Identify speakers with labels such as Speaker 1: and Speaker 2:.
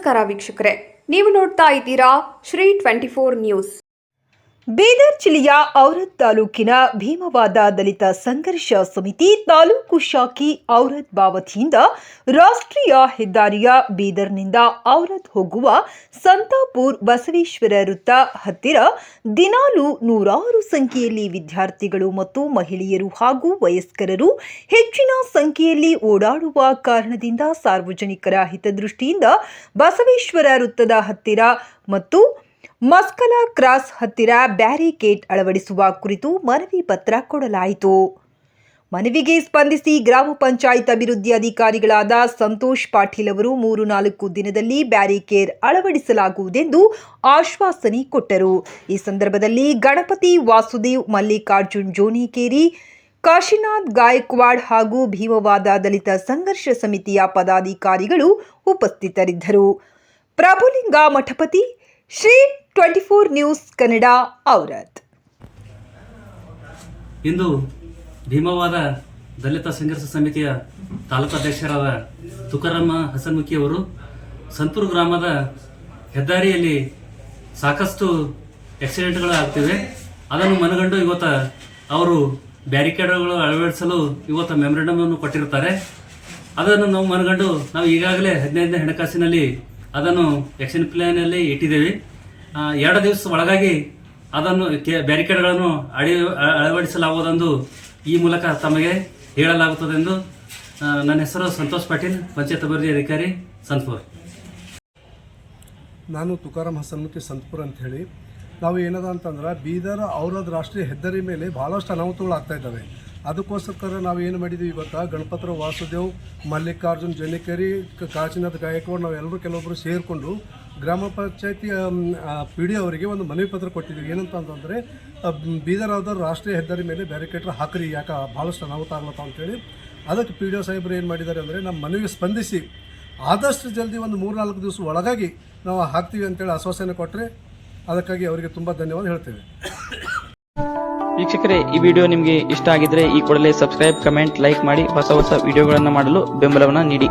Speaker 1: ನಮಸ್ಕಾರ ವೀಕ್ಷಕರೇ, ನೀವು ನೋಡ್ತಾ ಇದ್ದೀರಾ ಶ್ರೀ 24 ನ್ಯೂಸ್.
Speaker 2: ಬೀದರ್ ಜಿಲ್ಲೆಯ ಔರದ್ ತಾಲೂಕಿನ ಭೀಮವಾದ ದಲಿತ ಸಂಘರ್ಷ ಸಮಿತಿ ತಾಲೂಕು ಶಾಖೆ ಔರದ್ ಬಾವತಿಯಿಂದ ರಾಷ್ಟ್ರೀಯ ಹೆದ್ದಾರಿಯ ಬೀದರ್ನಿಂದ ಔರದ್ ಹೋಗುವ ಸಂತಾಪುರ್ ಬಸವೇಶ್ವರ ವೃತ್ತ ಹತ್ತಿರ ದಿನಾಲು ನೂರಾರು ಸಂಖ್ಯೆಯಲ್ಲಿ ವಿದ್ಯಾರ್ಥಿಗಳು ಮತ್ತು ಮಹಿಳೆಯರು ಹಾಗೂ ವಯಸ್ಕರರು ಹೆಚ್ಚಿನ ಸಂಖ್ಯೆಯಲ್ಲಿ ಓಡಾಡುವ ಕಾರಣದಿಂದ ಸಾರ್ವಜನಿಕರ ಹಿತದೃಷ್ಟಿಯಿಂದ ಬಸವೇಶ್ವರ ವೃತ್ತದ ಹತ್ತಿರ ಮತ್ತು ಮಸ್ಕಲ ಕ್ರಾಸ್ ಹತ್ತಿರ ಬ್ಯಾರಿಕೇಡ್ ಅಳವಡಿಸುವ ಕುರಿತು ಮನವಿ ಪತ್ರ ಕೊಡಲಾಯಿತು. ಮನವಿಗೆ ಸ್ಪಂದಿಸಿ ಗ್ರಾಮ ಪಂಚಾಯತ್ ಅಭಿವೃದ್ಧಿ ಅಧಿಕಾರಿಗಳಾದ ಸಂತೋಷ್ ಪಾಟೀಲ್ ಅವರು 3-4 ದಿನದಲ್ಲಿ ಬ್ಯಾರಿಕೇಡ್ ಅಳವಡಿಸಲಾಗುವುದೆಂದು ಆಶ್ವಾಸನೆ ಕೊಟ್ಟರು. ಈ ಸಂದರ್ಭದಲ್ಲಿ ಗಣಪತಿ ವಾಸುದೇವ್, ಮಲ್ಲಿಕಾರ್ಜುನ್ ಜೋನಿಕೇರಿ, ಕಾಶಿನಾಥ್ ಗಾಯಕ್ವಾಡ್ ಹಾಗೂ ಭೀಮವಾದ ದಲಿತ ಸಂಘರ್ಷ ಸಮಿತಿಯ ಪದಾಧಿಕಾರಿಗಳು ಉಪಸ್ಥಿತರಿದ್ದರು. ಪ್ರಭುಲಿಂಗ ಮಠಪತಿ, ಶ್ರೀ 24 ನ್ಯೂಸ್ ಕನ್ನಡ, ಔರದ್.
Speaker 3: ಇಂದು ಭೀಮವಾದ ದಲಿತ ಸಂಘರ್ಷ ಸಮಿತಿಯ ತಾಲೂಕು ಅಧ್ಯಕ್ಷರಾದ ತುಕಾರಾಮ ಹಸನ್ಮುಖಿ ಅವರು ಸಂತೂರು ಗ್ರಾಮದ ಹೆದ್ದಾರಿಯಲ್ಲಿ ಸಾಕಷ್ಟು ಆಕ್ಸಿಡೆಂಟ್ಗಳು ಆಗ್ತಿವೆ. ಅದನ್ನು ಮನಗಂಡು ಇವತ್ತು ಅವರು ಬ್ಯಾರಿಕೇಡ್ಗಳು ಅಳವಡಿಸಲು ಇವತ್ತು ಮೆಮೊರಂಡಮ್ ಅನ್ನು ಕೊಟ್ಟಿರುತ್ತಾರೆ. ಅದನ್ನು ನಾವು ಮನಗಂಡು ನಾವು ಈಗಾಗಲೇ 15ನೇ ಹಣಕಾಸಿನಲ್ಲಿ ಅದನ್ನು ಆಕ್ಷನ್ ಪ್ಲಾನಲ್ಲಿ ಇಟ್ಟಿದ್ದೇವೆ. 2 ದಿವಸ ಒಳಗಾಗಿ ಅದನ್ನು ಬ್ಯಾರಿಕೇಡ್ಗಳನ್ನು ಅಳವಡಿಸಲಾಗುವುದೆಂದು ಈ ಮೂಲಕ ತಮಗೆ ಹೇಳಲಾಗುತ್ತದೆಂದು. ನನ್ನ ಹೆಸರು ಸಂತೋಷ್ ಪಾಟೀಲ್, ಪಂಚಾಯತ್ ಅಭಿವೃದ್ಧಿ ಅಧಿಕಾರಿ, ಸಂತಪುರ್.
Speaker 4: ನಾನು ತುಕಾರಾಮ್ ಹಸನ್ಮುಖಿ, ಸಂತಪುರ್ ಅಂತ ಹೇಳಿ. ನಾವು ಏನದ ಅಂತಂದ್ರೆ ಬೀದರ್ ಔರದ್ ರಾಷ್ಟ್ರೀಯ ಹೆದ್ದಾರಿ ಮೇಲೆ ಭಾಳಷ್ಟು ಅನಾಹುತಗಳು ಆಗ್ತಾ ಇದ್ದಾವೆ. ಅದಕ್ಕೋಸ್ಕರ ನಾವು ಏನು ಮಾಡಿದ್ದೀವಿ ಇವತ್ತು, ಗಣಪತಿ ವಾಸುದೇವ್, ಮಲ್ಲಿಕಾರ್ಜುನ್ ಜೋನಿಕೇರಿ, ಕಾಶಿನಾಥ್ ಗಾಯಕ್ವಾಡ್ ನಾವೆಲ್ಲರೂ ಕೆಲವೊಬ್ಬರು ಸೇರಿಕೊಂಡು ಗ್ರಾಮ ಪಂಚಾಯತಿ PD ಅವರಿಗೆ ಒಂದು ಮನವಿ ಪತ್ರ ಕೊಟ್ಟಿದ್ದೀವಿ. ಏನಂತ ಅಂತಂದರೆ ಬೀದರ್ ಔರದ್ ರಾಷ್ಟ್ರೀಯ ಹೆದ್ದಾರಿ ಮೇಲೆ ಬ್ಯಾರಿಕೇಡ್ ಹಾಕ್ರಿ, ಯಾಕೆ ಭಾಳಷ್ಟು ಅನಾಹುತ ಆಗ್ಲತ್ತ ಅಂತೇಳಿ. ಅದಕ್ಕೆ PDO ಸಾಹೇಬರು ಏನು ಮಾಡಿದ್ದಾರೆ ಅಂದರೆ ನಮ್ಮ ಮನವಿಗೆ ಸ್ಪಂದಿಸಿ ಆದಷ್ಟು ಜಲ್ದಿ ಒಂದು 3-4 ದಿವಸ ಒಳಗಾಗಿ ನಾವು ಹಾಕ್ತೀವಿ ಅಂತೇಳಿ ಆಶ್ವಾಸನೆ ಕೊಟ್ಟರೆ ಅದಕ್ಕಾಗಿ ಅವರಿಗೆ ತುಂಬ ಧನ್ಯವಾದ ಹೇಳ್ತೇವೆ.
Speaker 5: ವೀಕ್ಷಕರೇ, ಈ ವಿಡಿಯೋ ನಿಮಗೆ ಇಷ್ಟ ಆಗಿದ್ರೆ ಈ ಕೂಡಲೇ ಸಬ್ಸ್ಕ್ರೈಬ್, ಕಮೆಂಟ್, ಲೈಕ್ ಮಾಡಿ ಹೊಸ ವಿಡಿಯೋಗಳನ್ನು ಮಾಡಲು ಬೆಂಬಲವನ್ನು ನೀಡಿ.